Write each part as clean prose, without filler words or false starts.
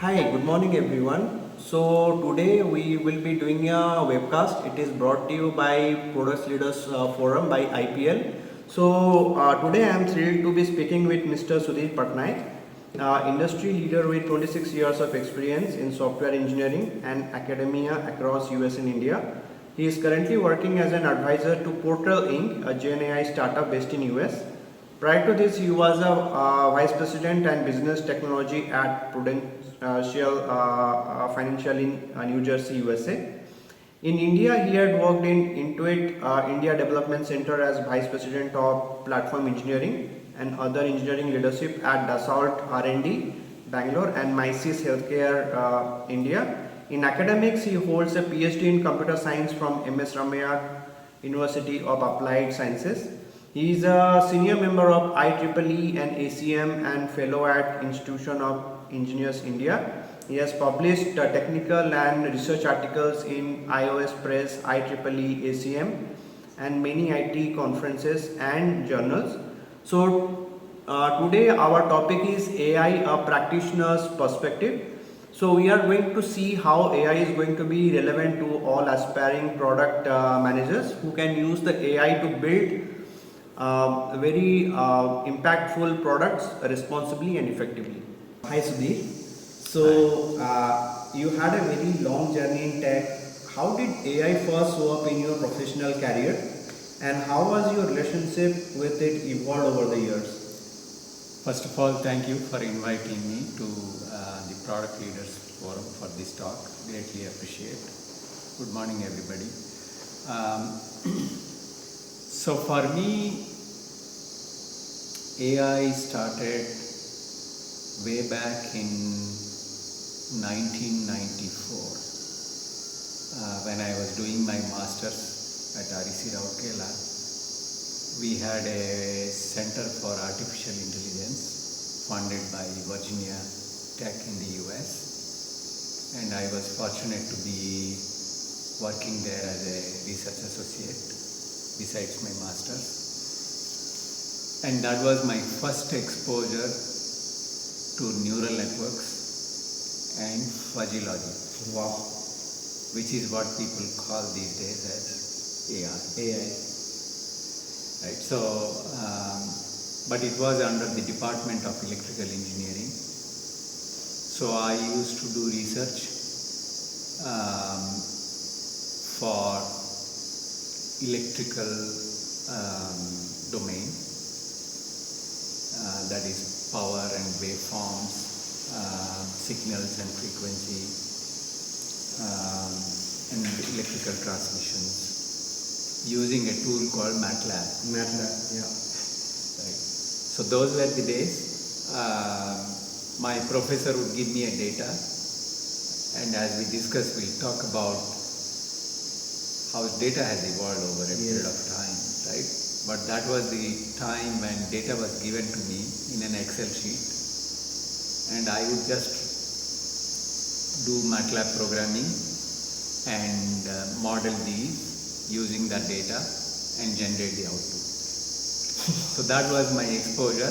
Hi, good morning everyone. So today we will be doing a webcast. It is brought to you by Products Leaders Forum by IPL. So today I am thrilled to be speaking with Mr. Sudhir Patnaik, industry leader with 26 years of experience in software engineering and academia across US and India. He is currently working as an advisor to Portal Inc., a Gen AI startup based in US. Prior to this, he was a vice president and business technology at Prudential Financial in New Jersey, USA. In India, he had worked in Intuit India Development Center as vice president of platform engineering and other engineering leadership at Dassault R&D, Bangalore, and Mysis Healthcare, India. In academics, he holds a PhD in computer science from MS Ramaiah University of Applied Sciences. He is a senior member of IEEE and ACM and fellow at Institution of Engineers India. He has published technical and research articles in iOS Press, IEEE, ACM and many IT conferences and journals. So today our topic is AI, a practitioner's perspective. So we are going to see how AI is going to be relevant to all aspiring product managers who can use the AI to build very impactful products responsibly and effectively. Hi Sudhir. So you had a very long journey in tech. How did AI first show up in your professional career, and how was your relationship with it evolved over the years? First of all, thank you for inviting me to the Product Leaders Forum for this talk. Greatly appreciate. Good morning, everybody. So for me, AI started way back in 1994 when I was doing my master's at REC Rourkela. We had a Center for Artificial Intelligence funded by Virginia Tech in the US, and I was fortunate to be working there as a research associate besides my master's. And that was my first exposure to neural networks and fuzzy logic. Wow. Which is what people call these days as AI. Right. So, but it was under the Department of Electrical Engineering. So I used to do research for electrical domain, that is power and waveforms, signals and frequency, and electrical transmissions, using a tool called MATLAB. Yeah. Right. So those were the days. My professor would give me a data, and as we discuss, we'll talk about how data has evolved over a period of time, right? But that was the time when data was given to me in an Excel sheet, and I would just do MATLAB programming and model these using that data and generate the output. So that was my exposure,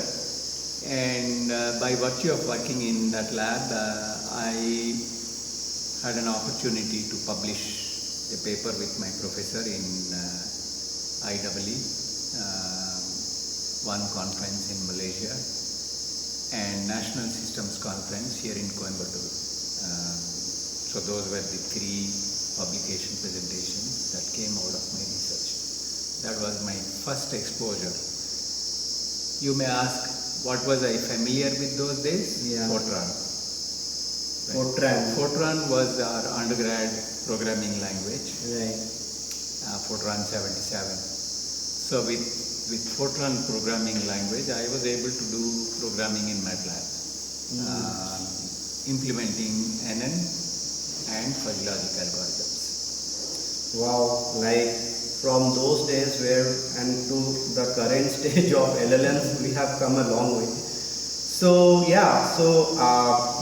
and by virtue of working in that lab, I had an opportunity to publish a paper with my professor in IEEE, one conference in Malaysia, and National Systems Conference here in Coimbatore. So those were the three publication presentations that came out of my research. That was my first exposure. You may ask, what was I familiar with those days? Fortran. Right. Fortran was our undergrad programming language. Right. Fortran 77. So with Fortran programming language, I was able to do programming in MATLAB, implementing NN and fuzzy logic algorithms. Wow, like from those days and to the current stage of LLMs, we have come a long way. So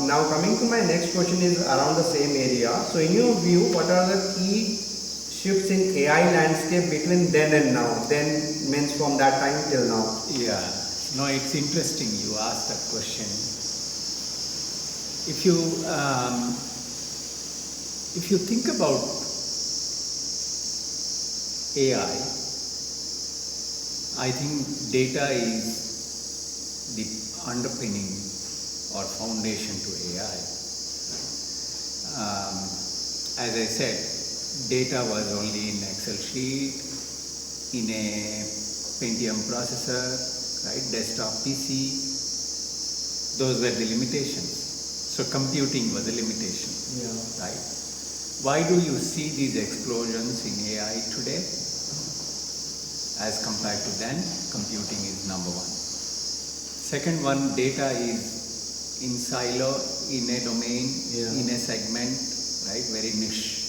now coming to my next question is around the same area. So in your view, what are the key shifts in AI landscape between then and now? Then means from that time till now. Yeah, no, it's interesting you asked that question. if you think about AI, I think data is the underpinning or foundation to AI. As I said, data was only in Excel sheet, in a Pentium processor, right? Desktop PC. Those were the limitations. So computing was a limitation, right? Why do you see these explosions in AI today? As compared to then, computing is number one. Second one, data is in silo, in a domain, in a segment, right? Very niche.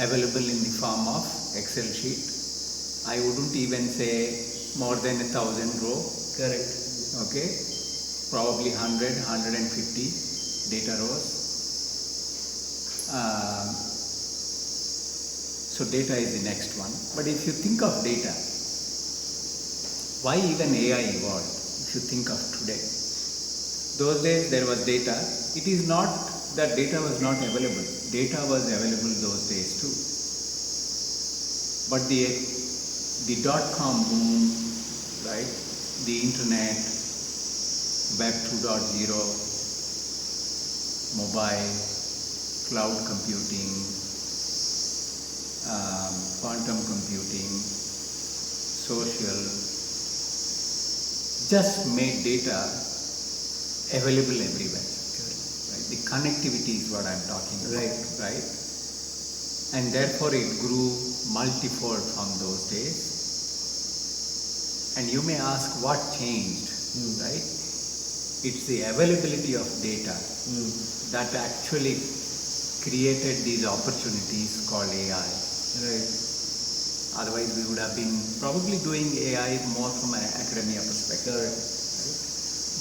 Available in the form of Excel sheet. I wouldn't even say more than 1,000 row. Correct. Okay. Probably 100, 150 data rows. So data is the next one. But if you think of data, why even AI evolved? If you think of today, those days there was data. It is not that data was not available. Data was available those days too. But the dot-com boom, right? The internet, Web 2.0, mobile, cloud computing, quantum computing, social, just made data available everywhere. Right? The connectivity is what I'm talking about, right? And therefore it grew multifold from those days. And you may ask what changed, right? It's the availability of data that actually created these opportunities called AI. Right. Otherwise, we would have been probably doing AI more from an academia perspective. Correct. Right?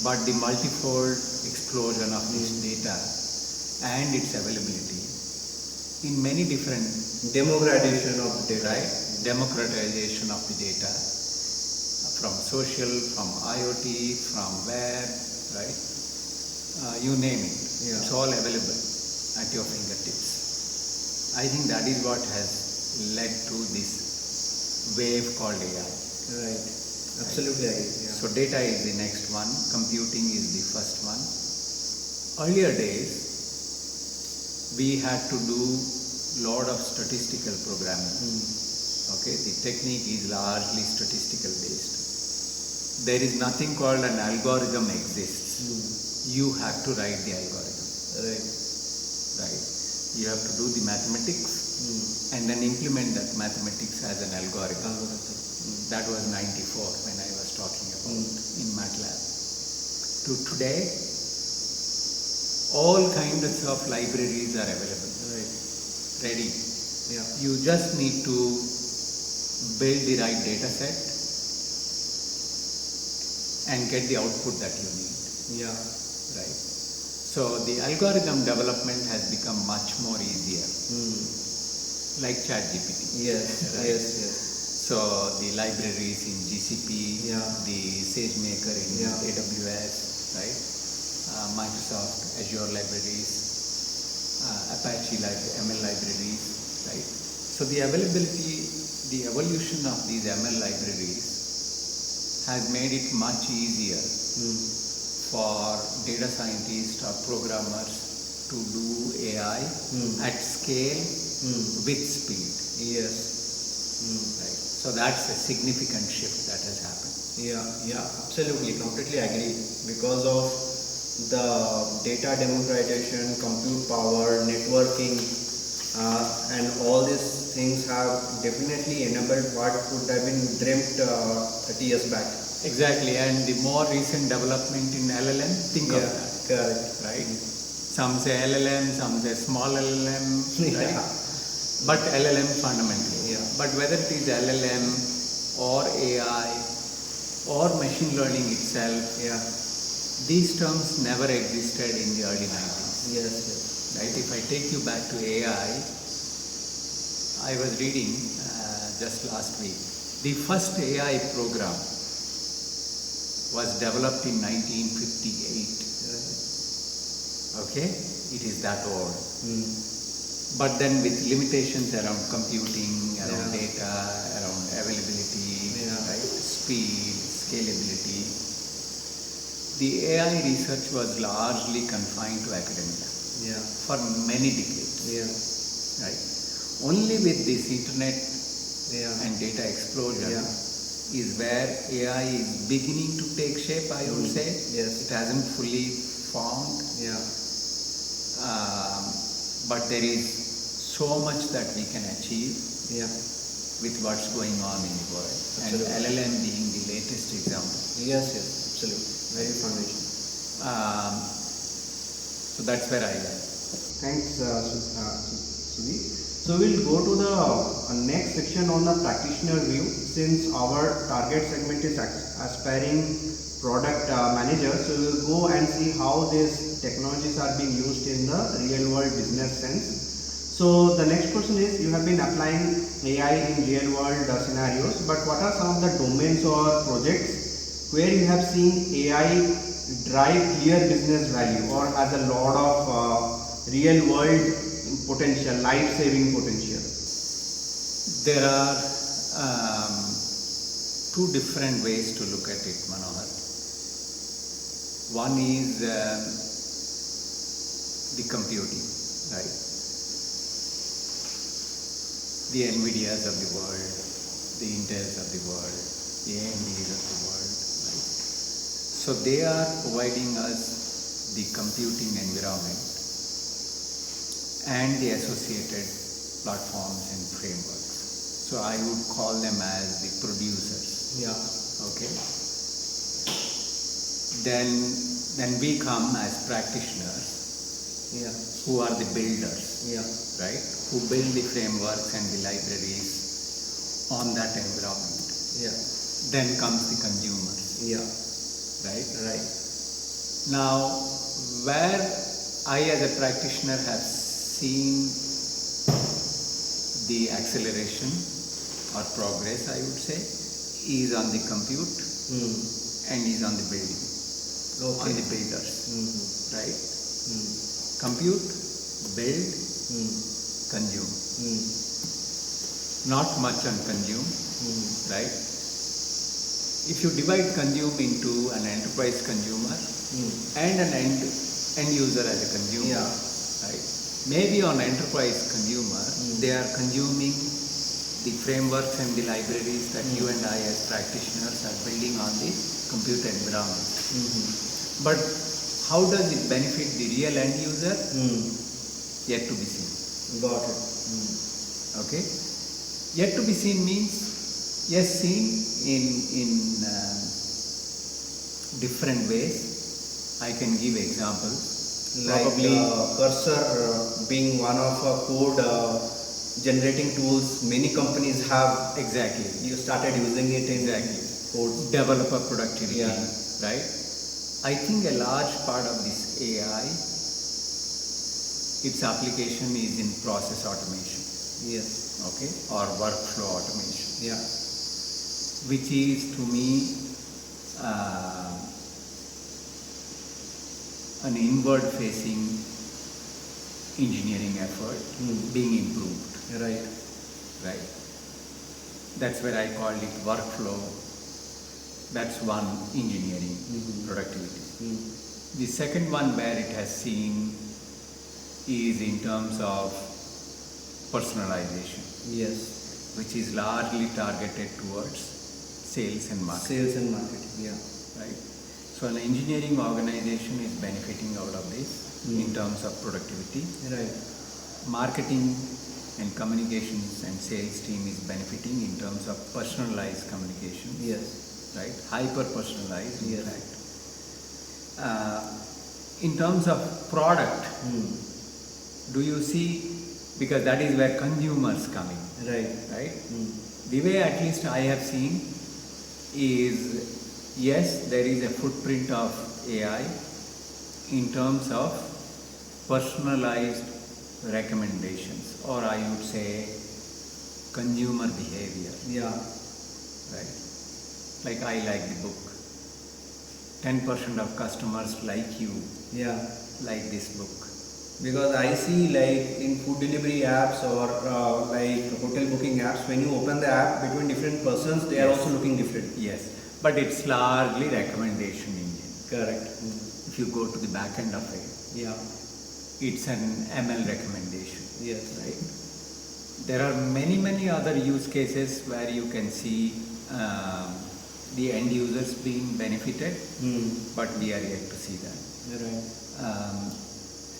But the multifold explosion of this data and its availability in many different Democratization of the data. right? Democratization of the data from social, from IoT, from web, right? You name it. It's all available at your fingertips. I think that is what has led to this wave called AI. Right. Absolutely agree. So data is the next one, computing is the first one. Earlier days, we had to do lot of statistical programming. Okay, the technique is largely statistical based. There is nothing called an algorithm exists. You have to write the algorithm. Right. You have to do the mathematics and then implement that mathematics as an algorithm. That was 94 when I was talking about in MATLAB. To today, all kinds of libraries are available. Ready. You just need to build the right data set and get the output that you need. Right. So the algorithm development has become much more easier. Like ChatGPT. Right? So the libraries in GCP, the SageMaker in AWS, right? Microsoft Azure libraries, Apache ML libraries, right? So the availability, the evolution of these ML libraries has made it much easier for data scientists or programmers to do AI at scale with speed. Right. So that's a significant shift that has happened. Absolutely, completely agree. Because of the data democratization, compute power, networking, and all these things have definitely enabled what would have been dreamt 30 years back. Exactly, and the more recent development in LLM, think of that. Correct. Right? Some say LLM, some say small LLM, right? But LLM fundamentally. But whether it is LLM or AI or machine learning itself, these terms never existed in the early 90s. Right? If I take you back to AI, I was reading just last week, the first AI program was developed in 1958. Okay, it is that old. Mm. But then with limitations around computing, around Yeah. data, around availability, Yeah. right, speed, scalability, the AI research was largely confined to academia Yeah. for many decades, Yeah. right? Only with this internet Yeah. and data explosion Yeah. is where AI is beginning to take shape, I would say. Yes. It hasn't fully formed, Yeah. but there is so much that we can achieve Yeah. with what's going on in the world. Absolutely. And LLM being the latest example. Yes. Yes. Absolutely. Very foundation. So that's where I am. Thanks, Sudhir. So we'll go to the next section on the practitioner view. Since our target segment is aspiring product managers, so we'll go and see how these technologies are being used in the real world business sense. So the next question is, you have been applying AI in real world scenarios, but what are some of the domains or projects where you have seen AI drive clear business value or has a lot of real world potential, life saving potential? There are two different ways to look at it, Manohar. One is the computing, right? The NVIDIAs of the world, the Intels of the world, the AMDs of the world, right? So they are providing us the computing environment and the associated platforms and frameworks. So I would call them as the producers. Yeah. Okay. Then we come as practitioners Yeah. who are the builders, Yeah. right? Who build the frameworks and the libraries on that environment. Yeah. Then comes the consumers, Yeah. right? Right. Now, where I as a practitioner have seen the acceleration or progress, I would say, is on the compute Mm. and is on the building, Okay. on the builders, Mm-hmm. right? Mm. Compute, build, Mm. consume. Mm. Not much on consume, Mm. right? If you divide consume into an enterprise consumer Mm. and an end user as a consumer, Yeah. right? Maybe on enterprise consumer, they are consuming the frameworks and the libraries that you and I as practitioners are building on the computer environment. Mm-hmm. But how does it benefit the real end user? Mm. Yet to be seen. Got it. Mm. Okay? Yet to be seen means, yes, seen in different ways. I can give examples. Like Probably Cursor being one of code generating tools many companies have. exactly. You started using it in Exactly. code. Developer productivity, Yeah. right? I think a large part of this AI, its application is in process automation, Yes. okay, or workflow automation, Yeah. which is to me an inward facing engineering effort being improved, Right. right? That's where I called it workflow. That's one engineering productivity. Mm. The second one where it has seen is in terms of personalization, Yes. which is largely targeted towards sales and marketing, Sales and marketing. Yeah. right? So an engineering organization is benefiting out of this in terms of productivity. Right. Marketing and communications and sales team is benefiting in terms of personalized communication, Yes. right? Hyper personalized, in Yes. fact. In terms of product, Mm. do you see, because that is where consumers come in, Right. right? Mm. The way at least I have seen is, yes, there is a footprint of AI in terms of personalized recommendations, or I would say consumer behavior, Yeah. right? Like I like the book. 10% of customers like you Yeah. like this book. Because I see like in food delivery apps or like hotel booking apps, when you open the app between different persons, they are Yes. also looking different. Yes, but it's largely recommendation engine. Correct. If you go to the back end of it, Yeah. it's an ML recommendation. Yes. Right. There are many other use cases where you can see the end users being benefited, but we are yet to see that. Right.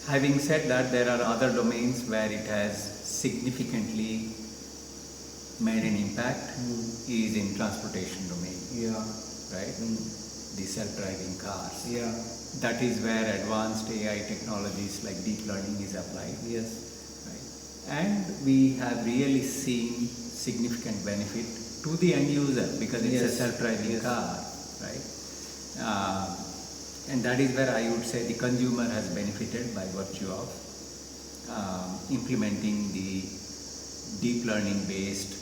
Having said that, there are other domains where it has significantly made an impact. Is in transportation domain, Yeah. right? The self-driving cars. Yeah. That is where advanced AI technologies like deep learning is applied. Yes. Right? And we have really seen significant benefit to the end user because it's Yes. a self-driving Yes. car, right? And that is where I would say the consumer has benefited by virtue of implementing the deep learning based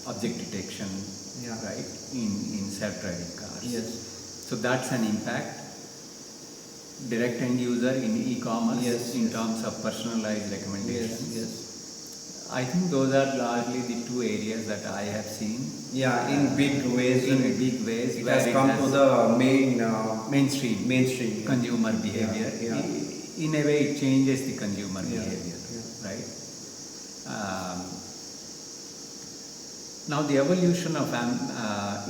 object detection, Yeah. right, in self-driving cars. Yes. So that's an impact. Direct end user in e-commerce, Yes, in yes. terms of personalized Yes. recommendations. Yes. I think those are largely the two areas that I have seen. Yeah. In big ways. In big ways, It where has come to the mainstream mainstream. Yeah. consumer behavior. Yeah. In a way, it changes the consumer Yeah. behavior, Yeah. right? Now the evolution of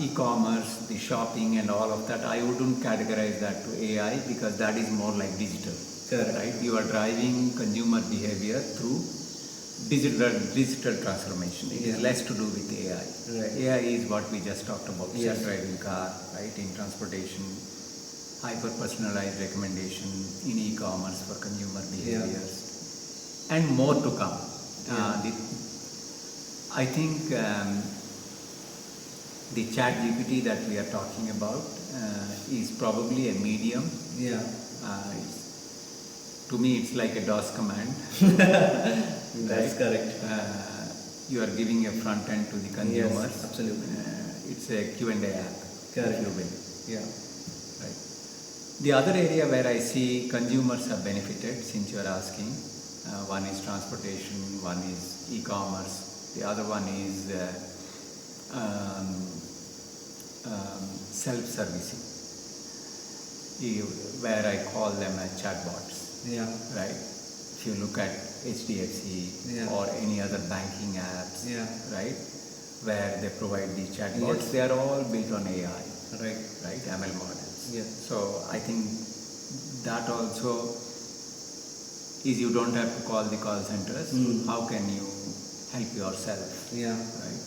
e-commerce, the shopping and all of that, I wouldn't categorize that to AI because that is more like digital. Correct. Right? You are driving consumer behavior through digital transformation. It is Yeah. less to do with AI. Right. AI is what we just talked about, Yes. self-driving car, right, in transportation, hyper-personalized recommendation in e-commerce for consumer behaviors, and more to come. I think the chat GPT that we are talking about is probably a medium. Yeah. To me, it's like a DOS command. That's correct. You are giving a front end to the consumers. Yes, absolutely. It's a Q&A app, Correct. if you will. Yeah. Right. The other area where I see consumers have benefited, since you are asking, one is transportation, one is e-commerce, the other one is self-servicing, where I call them as chatbots. Yeah. Right. If you look at HDFC Yeah. or any other banking apps, Yeah. right, where they provide the chatbots, Yes. they are all built on AI, Right. right, ML models. Yes. So I think that also is you don't have to call the call centers. How can you help yourself? Yeah. Right.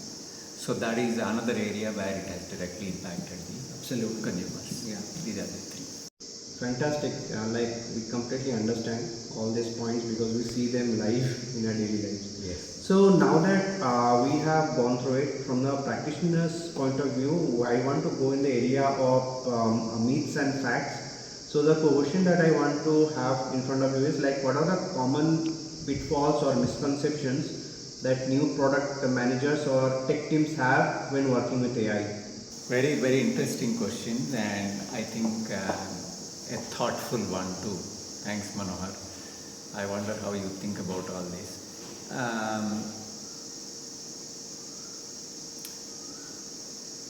So that is another area where it has directly impacted the Absolutely. consumers. Yeah. These are the three. Fantastic. Like we completely understand all these points because we see them live in our daily lives. Yes. So now that we have gone through it from the practitioner's point of view, I want to go in the area of myths and facts. So the question that I want to have in front of you is like, what are the common pitfalls or misconceptions that new product managers or tech teams have when working with AI? Very interesting question, and I think a thoughtful one too. Thanks, Manohar. I wonder how you think about all this.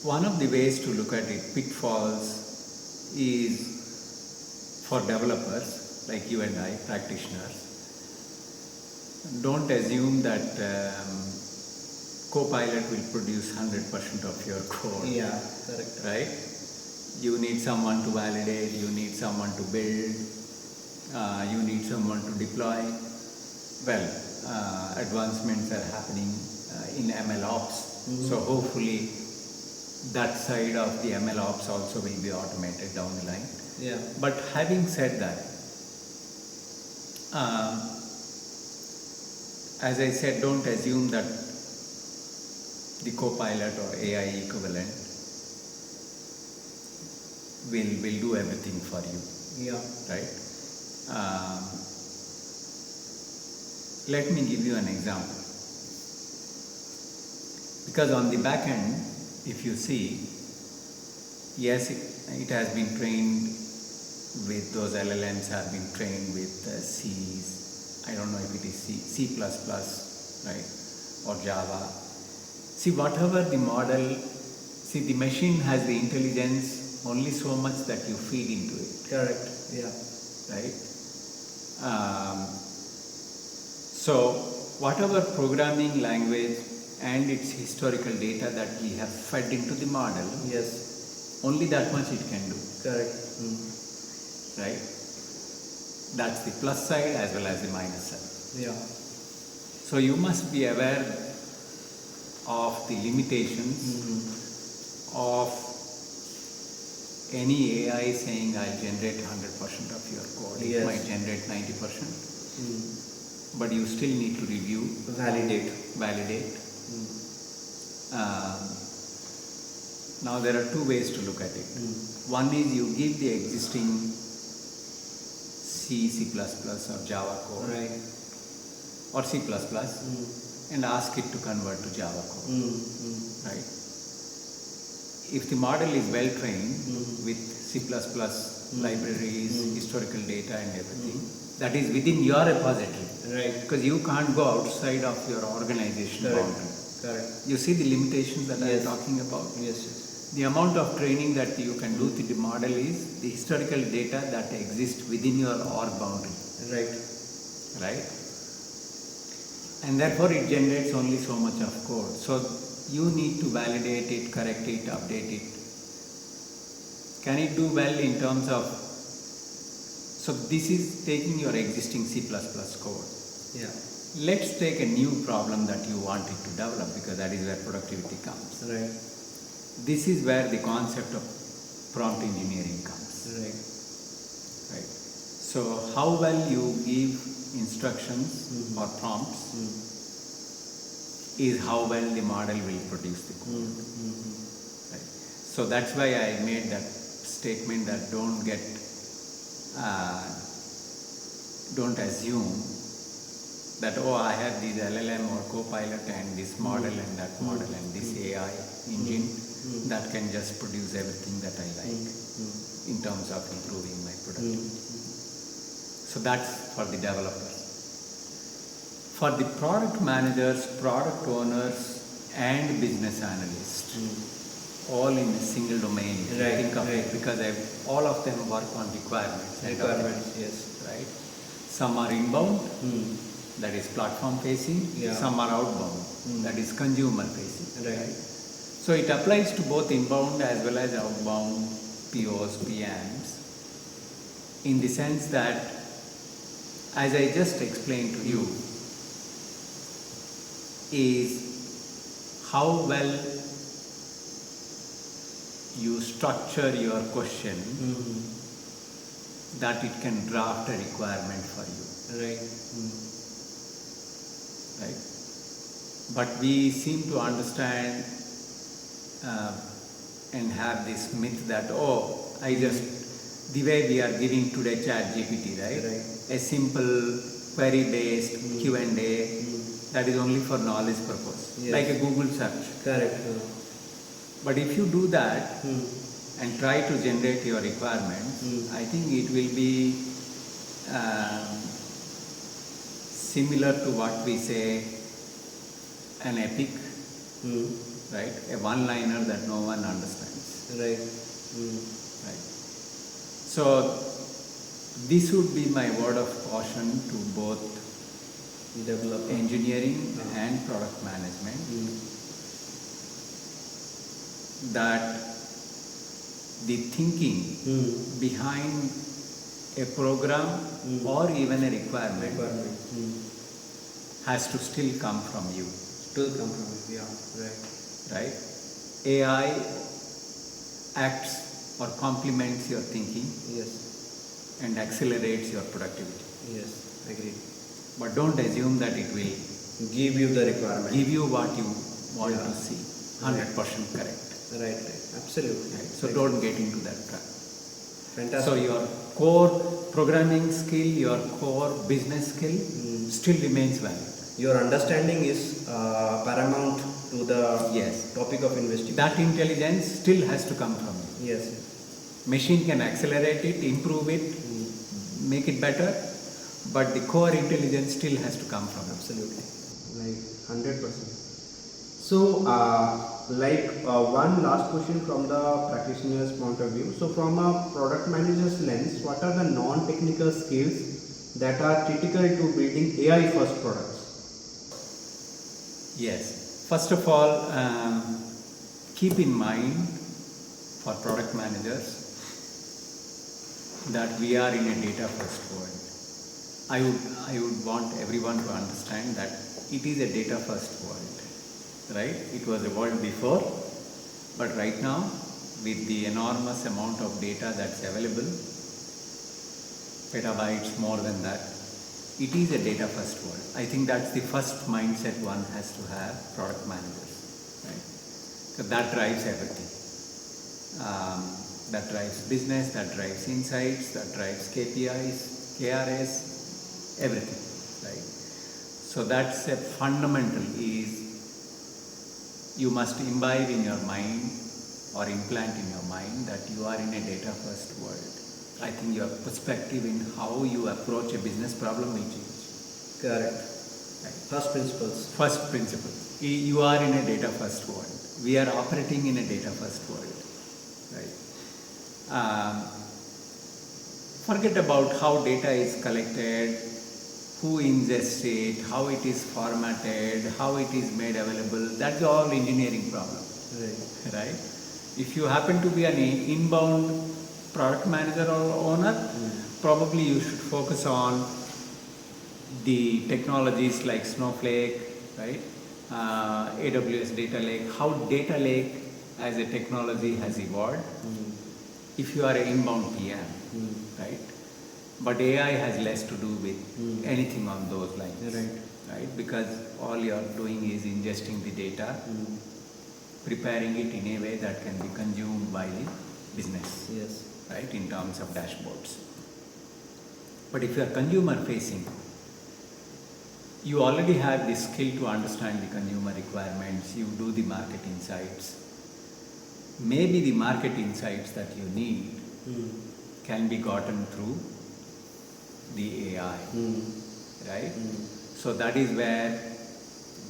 One of the ways to look at it, pitfalls, is for developers like you and I, practitioners. Don't assume that Copilot will produce 100% of your code. Yeah, correct. Right? You need someone to validate, you need someone to build, you need someone to deploy. Well, advancements are happening in ML ops. So hopefully that side of the ML ops also will be automated down the line. Yeah. But having said that, as I said, don't assume that the Copilot or AI equivalent will do everything for you. Yeah. Right? Let me give you an example. Because on the back end, if you see, yes, it has been trained with those LLMs have been trained with C's, I don't know if it is C++, right, or Java. See, whatever the model, see, the machine has the intelligence only so much that you feed into it. Correct. Yeah. Right? So, whatever programming language and its historical data that we have fed into the model, Yes. only that much it can do. Correct. Right? That's the plus side as well as the minus side. Yeah. So, you must be aware of the limitations of any AI saying I'll generate 100% of your code. Yes. It might generate 90%, but you still need to review, validate. Now there are two ways to look at it. One is you give the existing C, C++ or Java code, Right. or C++, and ask it to convert to Java code. Right? If the model is well trained with C++ libraries, historical data and everything, that is within your repository. Right. Because you can't go outside of your organization boundary. Correct. You see the limitations that I am Yes. talking about? Yes. Yes. The amount of training that you can do to the model is the historical data that exists within your org boundary. Right. Right? And therefore it generates only so much of code. So you need to validate it, correct it, update it. Can it do well in terms of, so this is taking your existing C++ code. Yeah. Let's take a new problem that you want it to develop, because that is where productivity comes. Right. This is where the concept of prompt engineering comes. Right. Right. So how well you give instructions or prompts is how well the model will produce the code. Right. So that's why I made that statement that don't assume that, oh, I have this LLM or Copilot and this model and that model and this AI engine that can just produce everything that I like in terms of improving my productivity. So that's for the developers. For the product managers, product owners and business analysts, all in a single domain, if you Right, think of right. it, because all of them work on requirements. and Requirements. objectives, Yes. right? Some are inbound, that is platform facing. Yeah. Some are outbound, that is consumer facing. Right. So it applies to both inbound as well as outbound POs, PMs, in the sense that, as I just explained to you, is how well you structure your question that it can draft a requirement for you. Right. Right? But we seem to understand and have this myth that, oh, the way we are giving today ChatGPT, right? Right. A simple query-based Q&A that is only for knowledge purpose, Yes. like a Google search. Correct. But if you do that and try to generate your requirements, I think it will be similar to what we say an epic, right? A one-liner that no one understands. Right. Right. So this would be my word of caution to both Developer. engineering and product management, that the thinking behind a program or even a requirement has to still come from you. Still come from it. Yeah. Right. Right? AI acts or complements your thinking Yes. and accelerates your productivity. Yes. Agreed. But don't assume that it will Give you the requirement. give you what you want Yeah. to see. 100% correct. Right. Right. Absolutely. Right? So don't get into that trap. Fantastic. So your core programming skill, your core business skill still remains valid. Your understanding is paramount to the Yes. topic of investigation. That intelligence still has to come from you. Yes. Yes. Machine can accelerate it, improve it, make it better, but the core intelligence still has to come from it. Absolutely. Like 100%. So, one last question from the practitioner's point of view. So, from a product manager's lens, what are the non-technical skills that are critical to building AI first products? Yes. First of all, keep in mind for product managers that we are in a data first world. I would want everyone to understand that it is a data first world, right? It was a world before, but right now with the enormous amount of data that's available, petabytes, more than that, it is a data first world. I think that's the first mindset one has to have, product managers, right? So that drives everything. That drives business, that drives insights, that drives KPIs, KRS, everything, right? So that's a fundamental is you must imbibe in your mind or implant in your mind that you are in a data first world. I think your perspective in how you approach a business problem will change. Correct. Right? First principles. First principle. You are in a data first world. We are operating in a data first world. Right? Forget about how data is collected, who ingests it, how it is formatted, how it is made available. That's all engineering problem. Right. Right? If you happen to be an inbound product manager or owner, probably you should focus on the technologies like Snowflake, right? AWS Data Lake, how Data Lake as a technology has evolved. If you are an inbound PM, right? But AI has less to do with anything on those lines, right? Because all you are doing is ingesting the data, preparing it in a way that can be consumed by the business, right? In terms of dashboards. But if you are consumer facing, you already have the skill to understand the consumer requirements, you do the market insights. Maybe the market insights that you need can be gotten through the AI, right? So that is where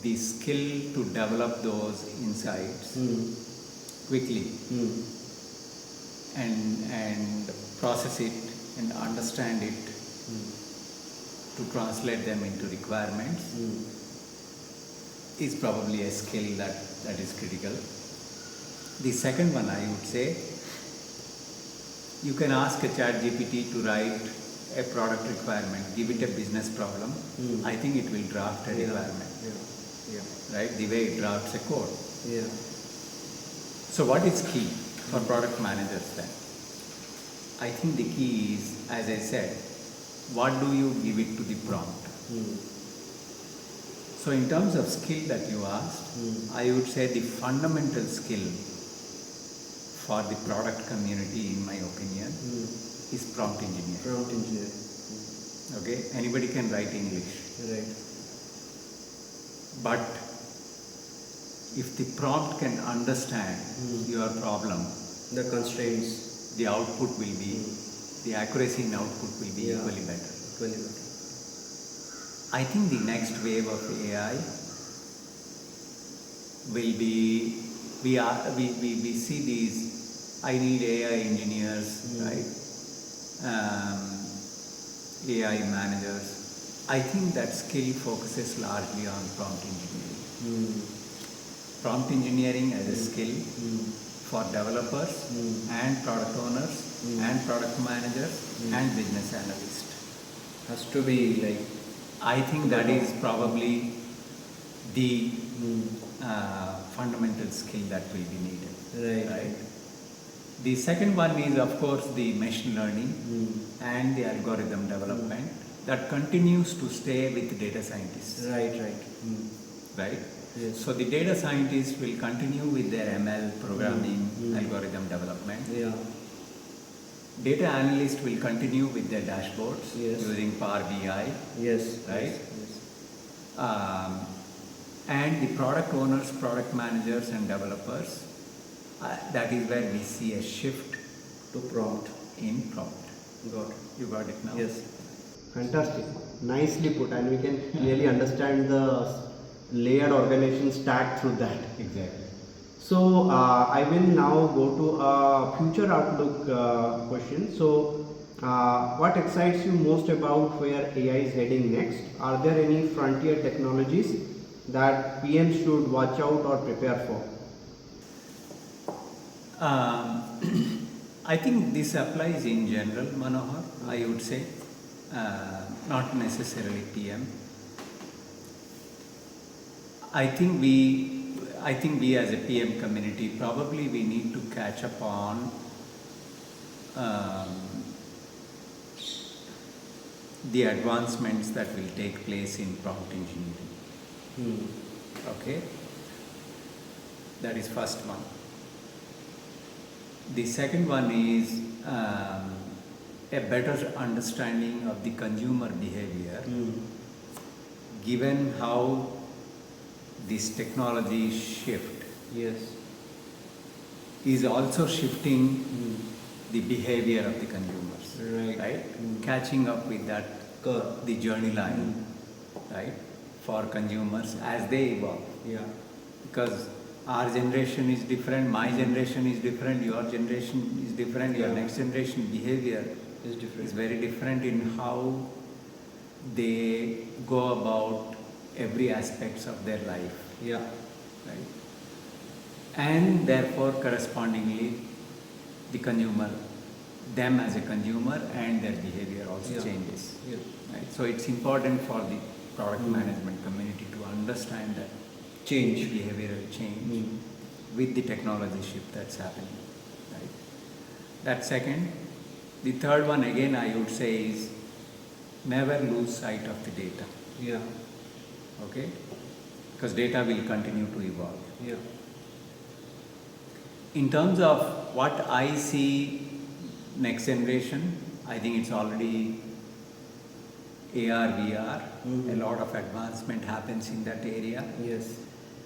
the skill to develop those insights quickly and process it and understand it to translate them into requirements is probably a skill that is critical. The second one, I would say, you can ask a ChatGPT to write a product requirement, give it a business problem. I think it will draft a requirement, right? The way it drafts a code. So what is key for product managers then? I think the key is, as I said, what do you give it to the prompt? So in terms of skill that you asked, I would say the fundamental skill for the product community, in my opinion, is prompt engineering. Prompt engineering. Okay, anybody can write English. Right. But if the prompt can understand your problem, The constraints. the output will be, the accuracy in output will be equally better. Equally better. I think the next wave of AI will be, we see these, I need AI engineers, right? AI managers. I think that skill focuses largely on prompt engineering. Prompt engineering as a skill for developers and product owners and product managers and business analysts. Has to be like. I think that is probably the fundamental skill that will be needed. Right. The second one is, of course, the machine learning and the algorithm development that continues to stay with data scientists. Right? Yes. So the data scientists will continue with their ML programming, algorithm development. Data analysts will continue with their dashboards using Power BI. Right? And the product owners, product managers and developers, that is where we see a shift To prompt. in prompt. Got it. You got it now? Yes. Fantastic. Nicely put, and we can clearly understand the layered organization stack through that. Exactly. So I will now go to a future outlook question. So what excites you most about where AI is heading next? Are there any frontier technologies that PMs should watch out or prepare for? I think this applies in general, Manohar, I would say, not necessarily PM. I think we as a PM community probably we need to catch up on the advancements that will take place in prompt engineering. Okay, that is first one. The second one is a better understanding of the consumer behavior, given how this technology shift Yes. is also shifting the behavior of the consumers, Right. Catching up with that Curve. the journey line, right, for consumers as they evolve. Yeah. Because our generation is different, my generation is different, your generation is different, your Yeah. next generation behavior Is different. is very different in how they go about every aspects of their life, Yeah. right? And therefore correspondingly the consumer, them as a consumer and their behavior also Yeah. changes. Yeah. Right? So it's important for the product management community to understand that Change. behavioral change with the technology shift that's happening. Right? That's second. The third one again I would say is never lose sight of the data. Yeah. Okay? Because data will continue to evolve. Yeah. In terms of what I see next generation, I think it's already AR, VR. A lot of advancement happens in that area. Yes.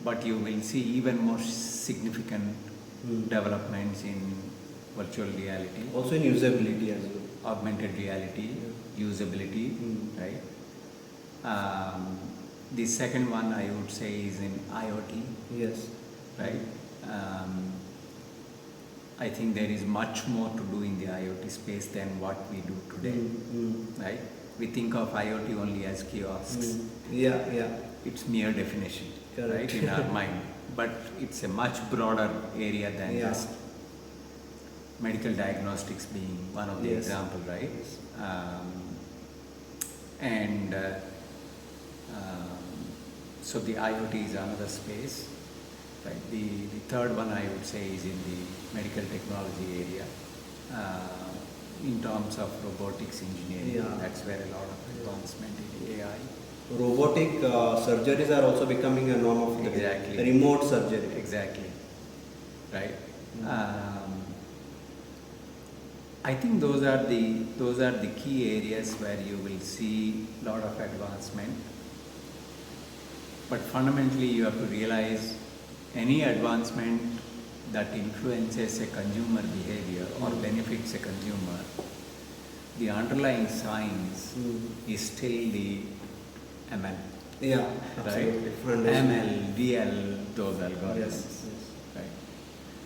But you will see even more significant developments in virtual reality, Also in usability as well. augmented reality, usability, right? The second one I would say is in IoT, Yes. right? I think there is much more to do in the IoT space than what we do today, right? We think of IoT only as kiosks. Yeah. Yeah. It's mere definition, Correct. right, in our mind. But it's a much broader area than Yeah. just medical diagnostics being one of the Yes. example, right? Yes. And so the IoT is another space, right? The third one I would say is in the medical technology area. In terms of robotics engineering, Yeah. that's where a lot of advancement in AI. Robotic surgeries are also becoming a norm of the day. Exactly. Remote surgery. Exactly, right? I think those are the key areas where you will see a lot of advancement. But fundamentally, you have to realize any advancement that influences a consumer behavior or benefits a consumer, the underlying science is still the ML. Yeah. Right? Absolutely. Foundation. ML, DL, those algorithms. Yes. Right.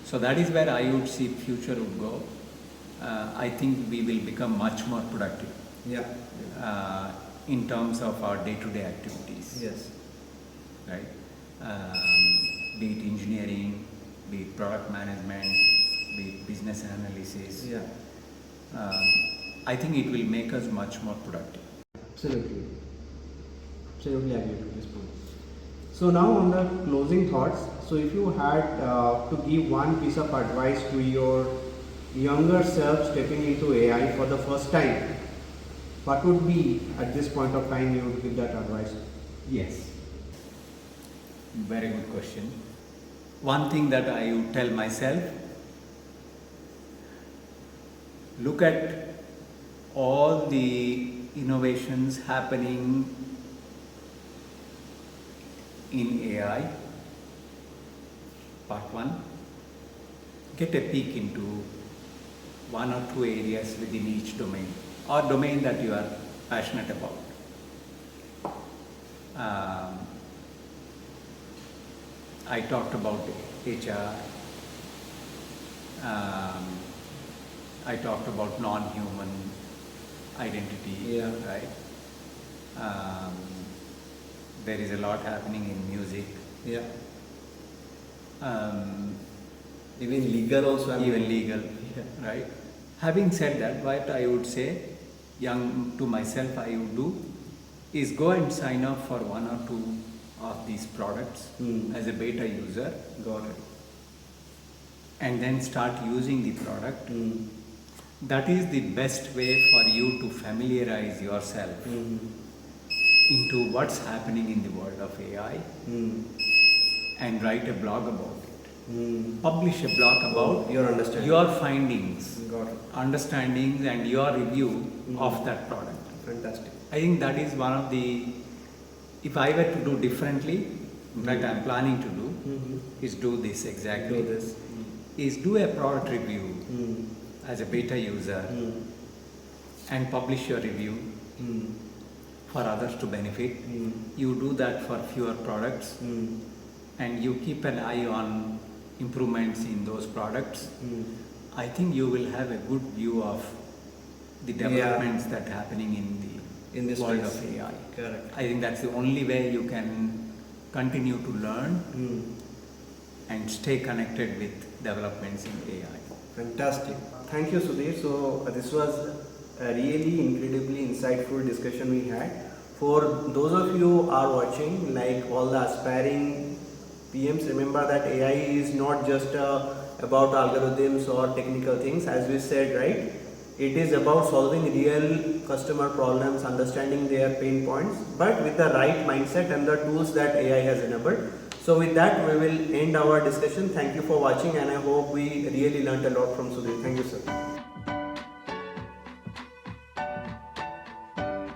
So that is where I would see future would go. I think we will become much more productive in terms of our day-to-day activities. Yes. Right? Be it engineering, be it product management, be it business analysis. Yeah. I think it will make us much more productive. Absolutely. Absolutely agree to this point. So now on the closing thoughts. So if you had to give one piece of advice to your younger self stepping into AI for the first time, what would be at this point of time you would give that advice? Yes. Very good question. One thing that I would tell myself, look at all the innovations happening in AI, part one. Get a peek into one or two areas within each domain or domain that you are passionate about. I talked about HR. I talked about non-human identity, Yeah. right? There is a lot happening in music. Yeah. Um, Even legal also. I mean, even legal, Yeah. right? Having said that, what I would say, to myself, I would do is go and sign up for one or two of these products as a beta user, Got it. and then start using the product. Mm. That is the best way for you to familiarize yourself into what's happening in the world of AI and write a blog about it. Publish a blog about Your understanding. your findings, Got it. understandings, and your review of that product. Fantastic. I think that is one of the, if I were to do differently, in fact I'm planning to do, is do this exactly. Do this. Is do a product review as a beta user and publish your review for others to benefit. You do that for fewer products and you keep an eye on improvements in those products. I think you will have a good view of the developments that are happening in this world space. of AI. Correct. I think that's the only way you can continue to learn and stay connected with developments in AI. Fantastic. Thank you, Sudhir. So this was a really incredibly insightful discussion we had. For those of you who are watching, like all the aspiring PMs, remember that AI is not just about algorithms or technical things, as we said, right? It is about solving real customer problems, understanding their pain points, but with the right mindset and the tools that AI has enabled. So with that, we will end our discussion. Thank you for watching, and I hope we really learned a lot from Sudhir. Thank you, sir.